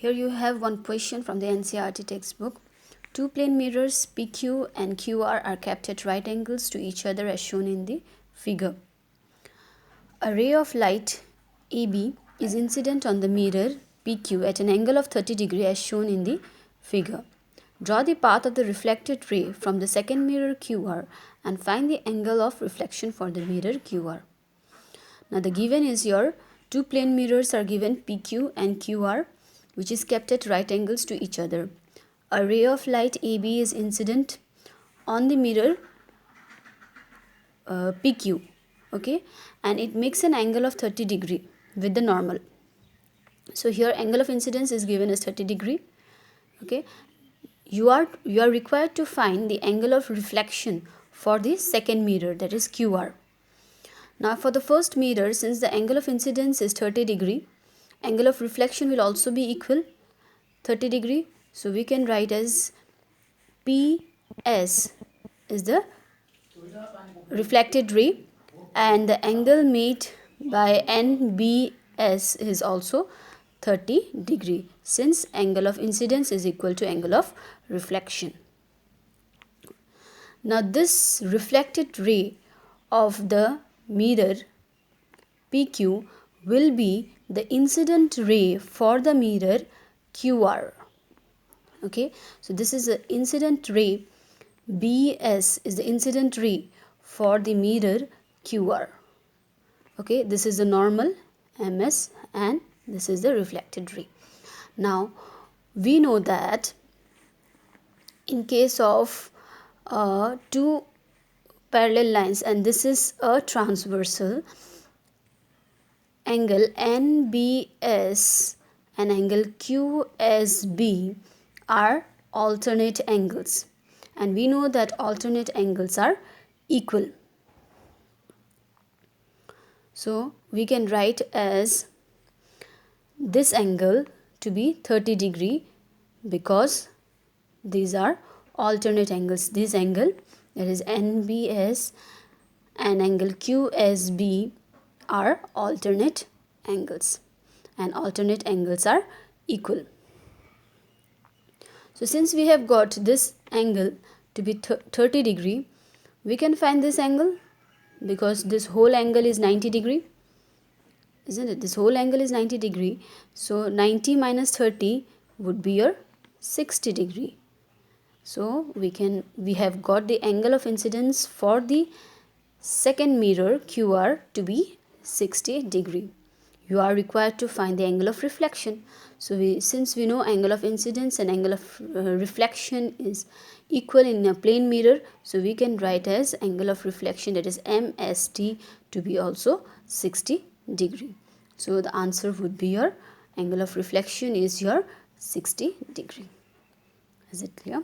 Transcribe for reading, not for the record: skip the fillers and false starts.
Here you have one question from the NCERT textbook. Two plane mirrors PQ and QR are kept at right angles to each other as shown in the figure. A ray of light AB is incident on the mirror PQ at an angle of 30 degrees as shown in the figure. Draw the path of the reflected ray from the second mirror QR and find the angle of reflection for the mirror QR. Now the given is your two plane mirrors are given PQ and QR, which is kept at right angles to each other. A ray of light AB is incident on the mirror PQ, okay, and it makes an angle of 30 degree with the normal. So here angle of incidence is given as 30 degree, okay. You are required to find the angle of reflection for the second mirror, that is QR. Now for the first mirror, since the angle of incidence is 30 degree, angle of reflection will also be equal 30 degree. So we can write as PS is the reflected ray and the angle made by NBS is also 30 degree, since angle of incidence is equal to angle of reflection. Now this reflected ray of the mirror PQ will be the incident ray for the mirror QR. Okay, so this is the incident ray. BS is the incident ray for the mirror QR. Okay, this is the normal MS and this is the reflected ray. Now we know that in case of two parallel lines, and this is a transversal, angle NBS and angle QSB are alternate angles, and we know that alternate angles are equal. So we can write as this angle to be 30 degree because these are alternate angles. This angle, that is NBS, and angle QSB are alternate angles, and alternate angles are equal. So since we have got this angle to be 30 degree, we can find this angle because this whole angle is 90 degree, isn't it? This whole angle is 90 degree. So 90 minus 30 would be your 60 degree. So we have got the angle of incidence for the second mirror QR to be 60 degree. You are required to find the angle of reflection. So since we know angle of incidence and angle of reflection is equal in a plane mirror, so we can write as angle of reflection, that is MST, to be also 60 degree. So the answer would be your angle of reflection is your 60 degree. Is it clear?